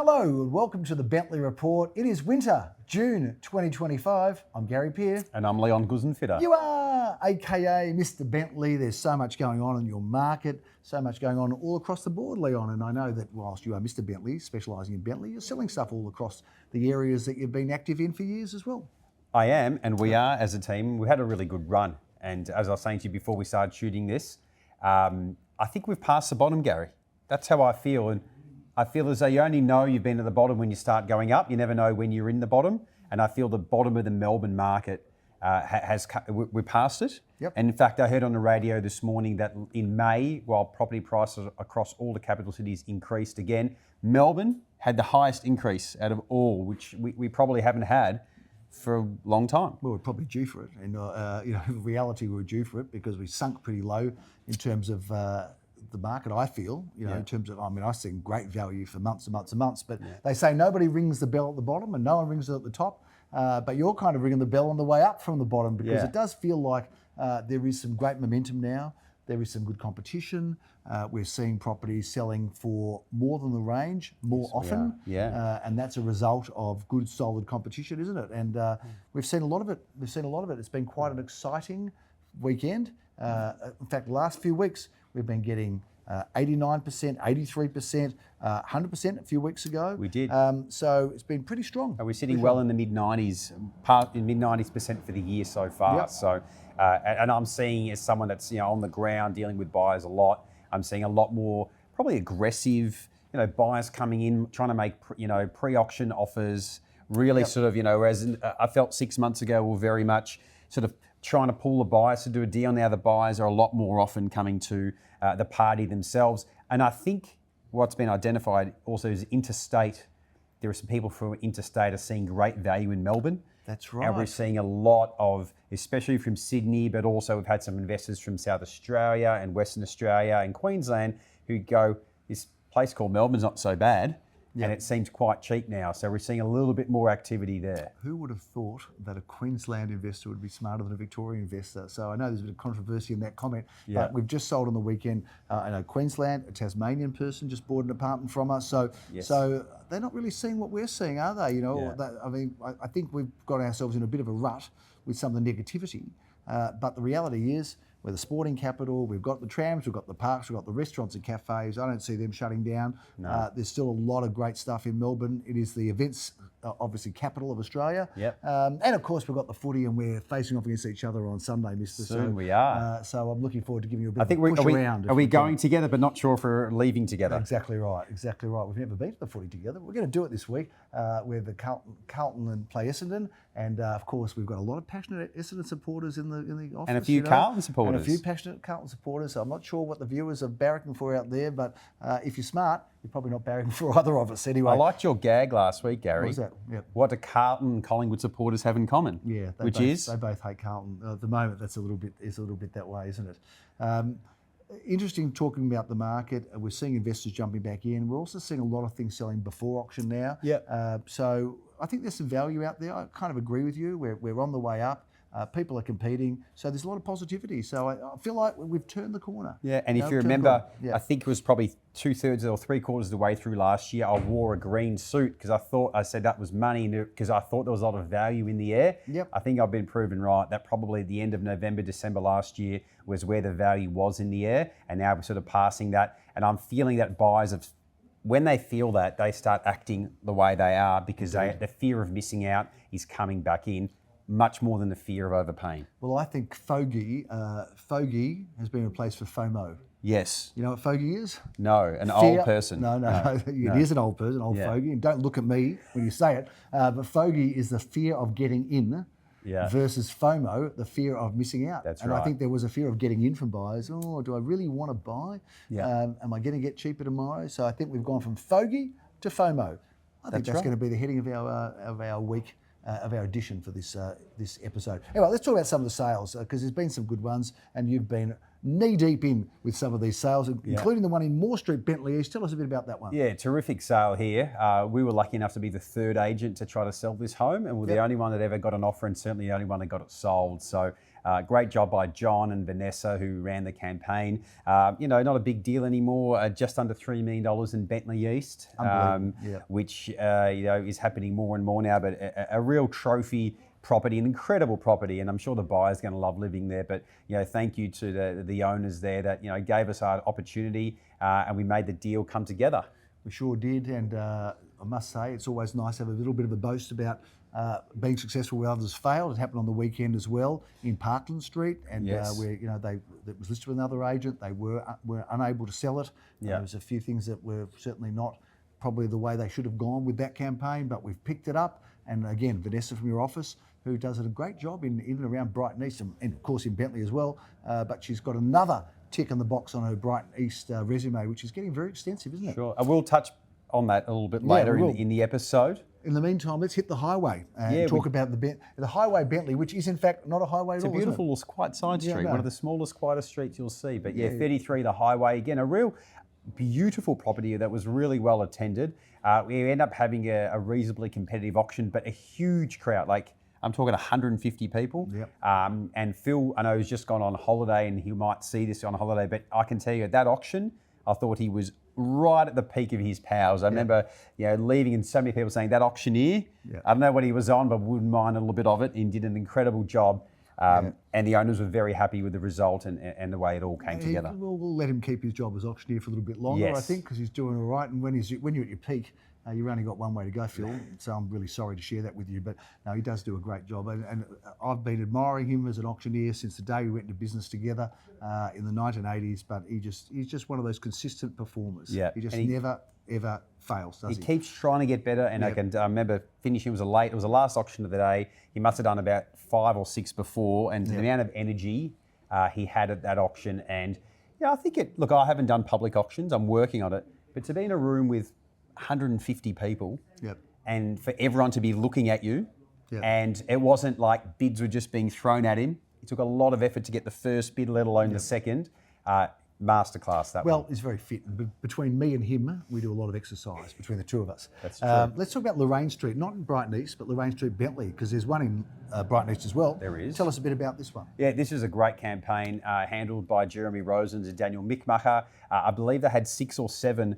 Hello and welcome to the Bentleigh Report. It is winter, June 2025. I'm Gary Peer. And I'm Leon Guzenfitter. You are, aka Mr. Bentleigh. There's so much going on in your market, so much going on all across the board, Leon. And I know that whilst you are Mr. Bentleigh, specialising in Bentleigh, you're selling stuff all across the areas that you've been active in for years as well. I am, and we are as a team. We had a really good run. And as I was saying to you before we started shooting this, I think we've passed the bottom, Gary. That's how I feel. And I feel as though you only know you've been at the bottom when you start going up. You never know when you're in the bottom. And I feel the bottom of the Melbourne market we're past it. Yep. And in fact, I heard on the radio this morning that in May, while property prices across all the capital cities increased again, Melbourne had the highest increase out of all, which we probably haven't had for a long time. Well, we're probably due for it. And, in reality, we were due for it because we sunk pretty low in terms of the market, I feel, in terms of, I've seen great value for months and months and months, but they say nobody rings the bell at the bottom and no one rings it at the top. But you're kind of ringing the bell on the way up from the bottom because it does feel like there is some great momentum now. There is some good competition. We're seeing properties selling for more than the range more often. And that's a result of good, solid competition, isn't it? And we've seen a lot of it. It's been quite an exciting weekend. In fact, the last few weeks, we've been getting 89%, 83%, 100% a few weeks ago. We did. So it's been pretty strong. We're sitting well in the mid-90s, mid-90s% for the year so far. Yep. So, and I'm seeing as someone that's on the ground dealing with buyers a lot, I'm seeing a lot more probably aggressive, buyers coming in trying to make pre-auction offers. Really sort of whereas I felt 6 months ago we were very much sort of trying to pull the buyers to do a deal. Now the buyers are a lot more often coming to the party themselves. And I think what's been identified also is interstate. There are some people from interstate are seeing great value in Melbourne. That's right. And we're seeing a lot of, especially from Sydney, but also we've had some investors from South Australia and Western Australia and Queensland who go, this place called Melbourne's not so bad. And it seems quite cheap now. So we're seeing a little bit more activity there. Who would have thought that a Queensland investor would be smarter than a Victorian investor? So I know there's a bit of controversy in that comment, but we've just sold on the weekend. I know Queensland, a Tasmanian person just bought an apartment from us. So they're not really seeing what we're seeing, are they? I think we've got ourselves in a bit of a rut with some of the negativity. But the reality is, we're the sporting capital, we've got the trams, we've got the parks, we've got the restaurants and cafes. I don't see them shutting down. No. There's still a lot of great stuff in Melbourne. It is the events, obviously, capital of Australia. Yep. And of course, we've got the footy and we're facing off against each other on Sunday, Mister. Soon we are. So I'm looking forward to giving you a bit I think of a push around. Are we going together, but not sure if we're leaving together? Exactly right. We've never been to the footy together. We're going to do it this week with the Carlton and play Essendon. And of course, we've got a lot of passionate Essendon supporters in the office. And a few Carlton supporters. And a few passionate Carlton supporters. So I'm not sure what the viewers are barracking for out there, but if you're smart, you're probably not barracking for either of us anyway. I liked your gag last week, Gary. What was that? Yep. What do Carlton and Collingwood supporters have in common? Yeah, they both hate Carlton. At the moment, it's a little bit that way, isn't it? Interesting talking about the market. We're seeing investors jumping back in. We're also seeing a lot of things selling before auction now. So I think there's some value out there. I kind of agree with you. We're on the way up. People are competing. So there's a lot of positivity. So I feel like we've turned the corner. Yeah, and if you remember, I think it was probably 2/3 or 3/4 of the way through last year, I wore a green suit because I said that was money because I thought there was a lot of value in the air. Yep. I think I've been proven right. That probably at the end of November, December last year was where the value was in the air. And now we're sort of passing that. And I'm feeling that buyers when they feel that, they start acting the way they are because the fear of missing out is coming back in. Much more than the fear of overpaying. Well, I think fogey has been replaced for FOMO. Yes. You know what fogey is? No, old person. No. It is an old person, fogey. And don't look at me when you say it. But fogey is the fear of getting in versus FOMO, the fear of missing out. That's and right. I think there was a fear of getting in from buyers. Oh, do I really want to buy? Yeah. Am I going to get cheaper tomorrow? So I think we've gone from fogey to FOMO. I think that's going to be the heading of our week. Of our edition for this episode. Anyway, let's talk about some of the sales because there's been some good ones and you've been knee deep in with some of these sales, including the one in Moore Street, Bentleigh East. Tell us a bit about that one. Yeah, terrific sale here. We were lucky enough to be the third agent to try to sell this home, and we're the only one that ever got an offer, and certainly the only one that got it sold. So great job by John and Vanessa, who ran the campaign. Not a big deal anymore, just under $3 million in Bentleigh East, which is happening more and more now, but a real trophy property, an incredible property, and I'm sure the buyer's going to love living there. But thank you to the owners there that gave us our opportunity, and we made the deal come together. We sure did, and I must say it's always nice to have a little bit of a boast about being successful where others failed. It happened on the weekend as well in Parkland Street, and where it was listed with another agent. They were unable to sell it. There was a few things that were certainly not probably the way they should have gone with that campaign, but we've picked it up. And again, Vanessa from your office, who does a great job in and around Brighton East, and of course in Bentleigh as well. But she's got another tick on the box on her Brighton East resume, which is getting very extensive, isn't it? Sure. I will touch on that a little bit later in the episode. In the meantime, let's hit the highway and talk about the highway Bentleigh, which is in fact not a highway at all. It's a beautiful little quiet side street, one of the smallest, quietest streets you'll see. But 33, the highway, again, a real beautiful property that was really well attended. We end up having a reasonably competitive auction, but a huge crowd, I'm talking 150 people. And Phil, I know, has just gone on holiday, and he might see this on holiday, but I can tell you at that auction, I thought he was right at the peak of his powers. I remember, leaving and so many people saying that auctioneer, I don't know what he was on, but wouldn't mind a little bit of it, and did an incredible job. And the owners were very happy with the result and the way it all came together. We'll let him keep his job as auctioneer for a little bit longer, I think, because he's doing all right. And when you're at your peak, you've only got one way to go, Phil. So I'm really sorry to share that with you. But no, he does do a great job. And I've been admiring him as an auctioneer since the day we went into business together in the 1980s. But he's just one of those consistent performers. He just never, ever fails, does he? He keeps trying to get better. And I remember finishing, it was the last auction of the day. He must have done about 5 or 6 before. And the amount of energy he had at that auction. And I think I haven't done public auctions. I'm working on it. But to be in a room with 150 people, and for everyone to be looking at you, and it wasn't like bids were just being thrown at him. It took a lot of effort to get the first bid, let alone the second. Masterclass, that one. Well, he's very fit. Between me and him, we do a lot of exercise between the two of us. That's true. Let's talk about Lorraine Street, not in Brighton East, but Lorraine Street, Bentleigh, because there's one in Brighton East as well. There is. Tell us a bit about this one. Yeah, this is a great campaign handled by Jeremy Rosens and Daniel Mickmacher. I believe they had 6 or 7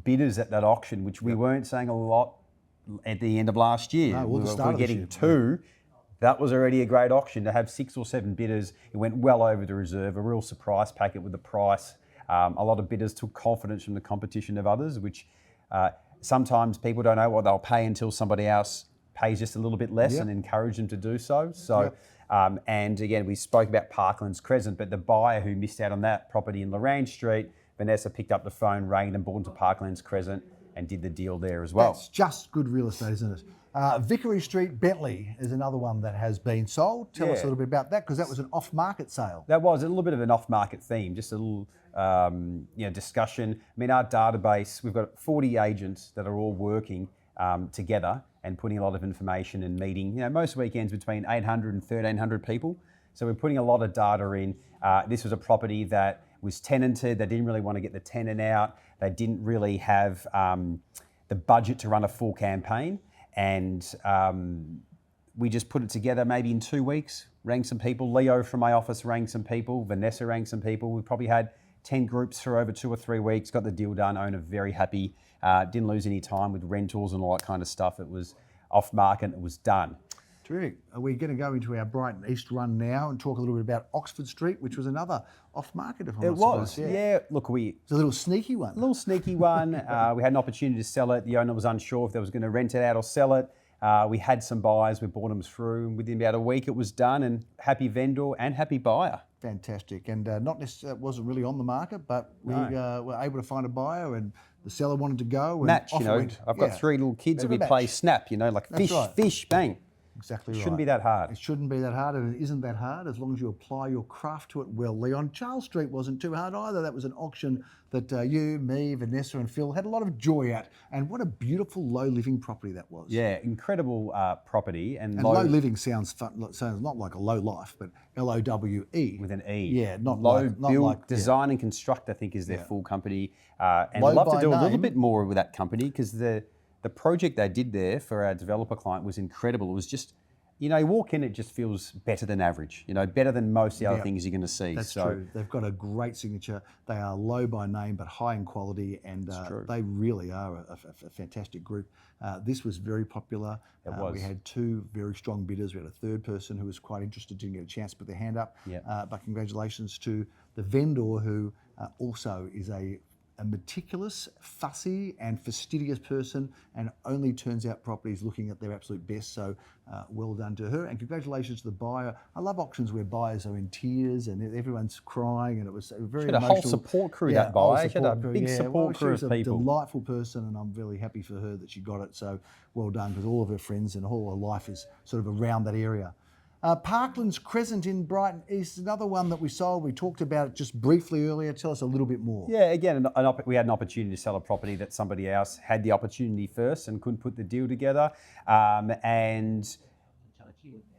bidders at that auction, which we weren't saying a lot at the end of last year. No, we were getting 2. That was already a great auction. To have 6 or 7 bidders, it went well over the reserve, a real surprise packet with the price. A lot of bidders took confidence from the competition of others, which sometimes people don't know what they'll pay until somebody else pays just a little bit less and encourage them to do so. And again, we spoke about Parklands Crescent, but the buyer who missed out on that property in Lorraine Street, Vanessa picked up the phone, rang them, bought into Parklands Crescent, and did the deal there as well. That's just good real estate, isn't it? Vickery Street, Bentleigh is another one that has been sold. Tell us a little bit about that, because that was an off-market sale. That was a little bit of an off-market theme, just a little discussion. I mean, our database, we've got 40 agents that are all working together and putting a lot of information and meeting, most weekends between 800 and 1,300 people. So we're putting a lot of data in. This was a property that was tenanted. They didn't really want to get the tenant out. They didn't really have the budget to run a full campaign. And we just put it together maybe in 2 weeks, rang some people. Leo from my office rang some people. Vanessa rang some people. We probably had 10 groups for over 2 or 3 weeks, got the deal done. Owner very happy. Didn't lose any time with rentals and all that kind of stuff. It was off market, it was done. Terrific. Are we going to go into our Brighton East run now and talk a little bit about Oxford Street, which was another off-market, if I'm not surprised? It was, yeah. Look, it's a little sneaky one. A little sneaky one. We had an opportunity to sell it. The owner was unsure if they was going to rent it out or sell it. We had some buyers. We brought them through, and within about a week it was done, and happy vendor and happy buyer. Fantastic. And not necessarily, wasn't really on the market, but we were able to find a buyer, and the seller wanted to go. And match, I've got 3 little kids and we play snap, like fish, fish, bang. Exactly right. Shouldn't be that hard. It shouldn't be that hard, and it isn't that hard as long as you apply your craft to it well, Leon. Charles Street wasn't too hard either. That was an auction that you, me, Vanessa and Phil had a lot of joy at. And what a beautiful low living property that was. Yeah, incredible property. And low living sounds not like a low life, but L-O-W-E. with an E. Yeah, not low like, not build, like, design and construct, I think, is their full company. And Low I'd love to by do a little name. bit more with that company because the project they did there for our developer client was incredible. It was just, you walk in, it just feels better than average, better than most of the other things you're going to see. That's true. They've got a great signature. They are low by name, but high in quality, and they really are a fantastic group. This was very popular. It was. We had two very strong bidders. We had a third person who was quite interested, didn't get a chance to put their hand up. But congratulations to the vendor who also is a meticulous, fussy and fastidious person, and only turns out properties looking at their absolute best. So well done to her, and congratulations to the buyer. I love auctions where buyers are in tears and everyone's crying, and it was very emotional. She had a whole support crew, that buyer. She had a big support crew of people. She was a delightful person, and I'm really happy for her that she got it. So well done, because all of her friends and all her life is sort of around that area. Parklands Crescent in Brighton East, another one that we sold. We talked about it just briefly earlier. Tell us a little bit more. Yeah, again, we had an opportunity to sell a property that somebody else had the opportunity first and couldn't put the deal together. And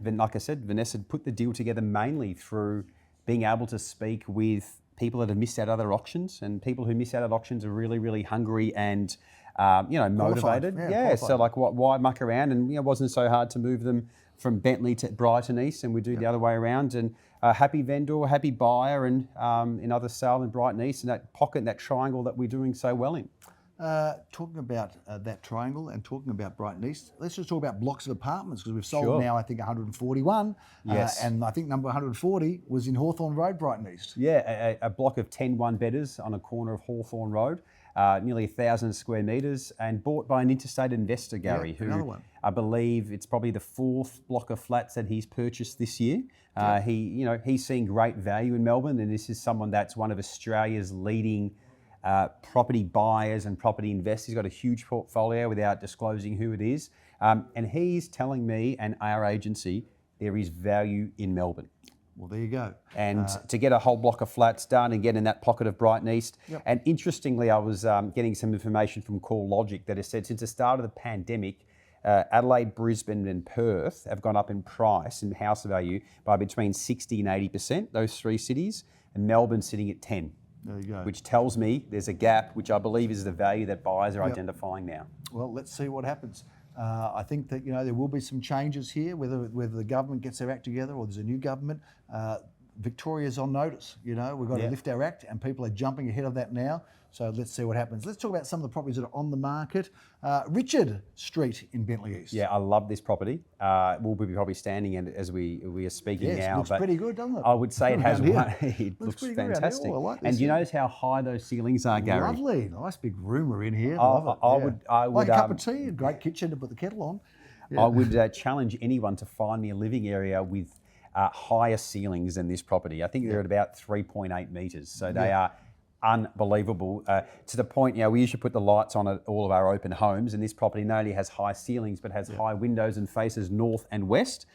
then, like I said, Vanessa put the deal together mainly through being able to speak with people that have missed out other auctions, and people who miss out at auctions are really, really hungry and motivated. Qualified. So like, why muck around? And it wasn't so hard to move them from Bentleigh to Brighton East, and we do the other way around. And happy vendor, happy buyer, and another sale in Brighton East, and that pocket, that triangle that we're doing so well in. Talking about that triangle and talking about Brighton East, let's just talk about blocks of apartments, because we've sold now, I think, 141. Yes. And I think number 140 was in Hawthorne Road, Brighton East. Yeah, a block of 10 one-bedders on a corner of Hawthorne Road, nearly 1,000 square metres, and bought by an interstate investor, Gary, who I believe it's probably the fourth block of flats that he's purchased this year. He's seeing great value in Melbourne, and this is someone that's one of Australia's leading property buyers and property investors. He's got a huge portfolio without disclosing who it is. And he's telling me and our agency there is value in Melbourne. Well, there you go. And to get a whole block of flats done and get in that pocket of Brighton East. And interestingly, I was getting some information from CoreLogic that has said since the start of the pandemic, Adelaide, Brisbane and Perth have gone up in price and house value by between 60 and 80%, those three cities, and Melbourne's sitting at 10. There you go. Which tells me there's a gap, which I believe is the value that buyers are identifying now. Well, let's see what happens. I think that there will be some changes here, whether the government gets their act together or there's a new government. Victoria's on notice. We've got to lift our act, and people are jumping ahead of that now. So let's see what happens. Let's talk about some of the properties that are on the market. Richard Street in Bentleigh East. Yeah, I love this property. We'll be probably standing in it as we are speaking now. It looks pretty good, doesn't it? I would say it has one. It looks I fantastic. like this, and do you notice how high those ceilings are, Gary? Lovely, nice big room we're in here. I would like a cup of tea, a great kitchen to put the kettle on. I would challenge anyone to find me a living area with higher ceilings than this property. I think they're at about 3.8 metres. So they are unbelievable, to the point, we usually put the lights on at all of our open homes, and this property not only has high ceilings but has high windows and faces north and west.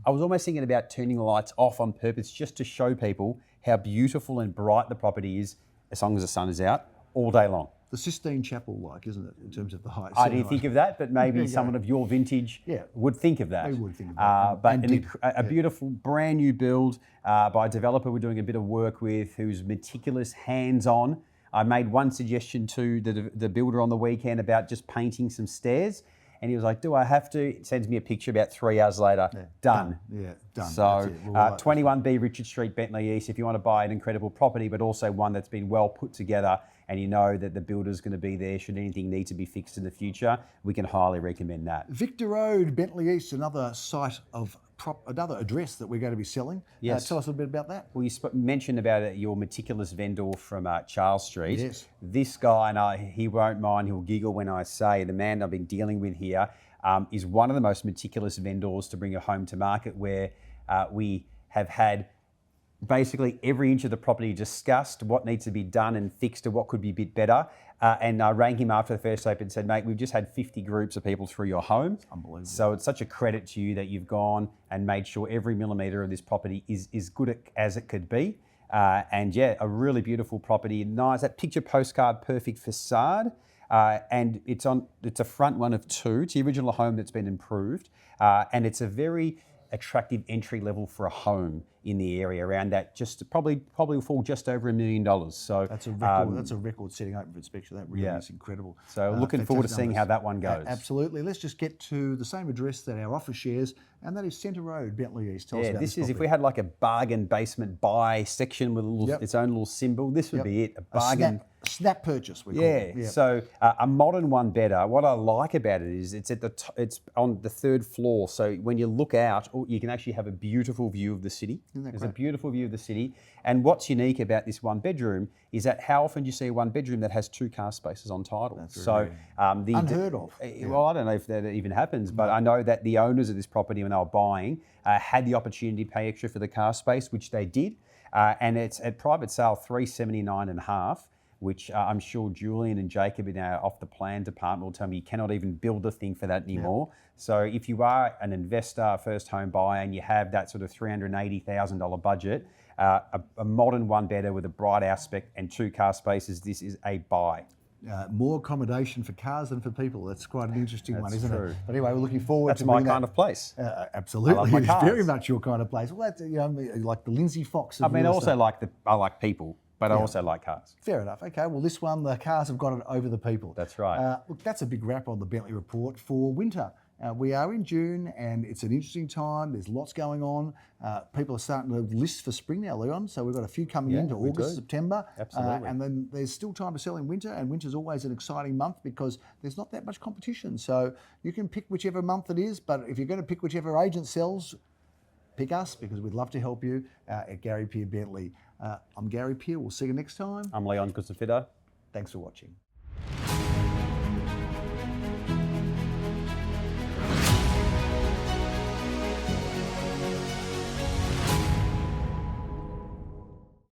I was almost thinking about turning the lights off on purpose just to show people how beautiful and bright the property is as long as the sun is out all day long. The Sistine Chapel-like, isn't it, in terms of the height? I didn't think of that, but maybe someone of your vintage would think of that. They would think of that. But a beautiful, brand new build by a developer we're doing a bit of work with, who's meticulous, hands-on. I made one suggestion to the builder on the weekend about just painting some stairs, and he was like, "Do I have to?" It sends me a picture about 3 hours later. Done. Done. So 21B Richard Street, Bentleigh East, if you want to buy an incredible property, but also one that's been well put together, and you know that the builder's going to be there should anything need to be fixed in the future, we can highly recommend that. Victor Road, Bentleigh East, another site of another address that we're going to be selling. Yes. Tell us a little bit about that. Well, you mentioned about your meticulous vendor from Charles Street. Yes. This guy, and he won't mind, he'll giggle when I say, the man I've been dealing with here is one of the most meticulous vendors to bring a home to market, where we have had basically every inch of the property discussed, what needs to be done and fixed and what could be a bit better. And I rang him after the first open and said, mate, we've just had 50 groups of people through your home. Unbelievable. So it's such a credit to you that you've gone and made sure every millimetre of this property is good as it could be. And yeah, a really beautiful property, nice, that picture postcard perfect facade. And it's a front one of two. It's the original home that's been improved. And it's a very attractive entry level for a home in the area around that. Just probably will fall just over $1 million. So that's a record. That's a record-setting open inspection. That really is incredible. So looking forward to seeing how that one goes. Absolutely. Let's just get to the same address that our office shares, and that is Centre Road, Bentleigh East. Tell us about this this is if we had like a bargain basement buy section with a little, its own little symbol. This would be it. A bargain. Snap purchase, we call it. Yeah. So a modern one better. What I like about it is it's it's on the third floor. So when you look out, you can actually have a beautiful view of the city. There's a beautiful view of the city. And what's unique about this one bedroom is that how often do you see a one bedroom that has 2 car spaces on title? Unheard of. Well, I don't know if that even happens, but I know that the owners of this property when they were buying had the opportunity to pay extra for the car space, which they did. And it's at private sale $379.5. Which I'm sure Julian and Jacob in our off the plan department will tell me you cannot even build a thing for that anymore. So if you are an investor, first home buyer, and you have that sort of $380,000 budget, a modern one better with a bright aspect and 2 car spaces, this is a buy. More accommodation for cars than for people. That's quite an interesting one, isn't true. it? But anyway, we're looking forward That's to my kind of place. Absolutely, I love my it's cars. very much your kind of place. Well, that's like the Lindsay Fox. I mean, I like people. But I also like cars. Fair enough. Okay, well, this one, the cars have got it over the people. That's right. Look, that's a big wrap on the Bentleigh Report for winter. We are in June and it's an interesting time. There's lots going on. People are starting to list for spring now, Leon. So we've got a few coming into August, September. Absolutely. And then there's still time to sell in winter. And winter's always an exciting month because there's not that much competition. So you can pick whichever month it is. But if you're going to pick whichever agent sells, pick us because we'd love to help you at Gary Peer Bentleigh. I'm Gary Peer. We'll see you next time. I'm Leon Kusafitter. Thanks for watching.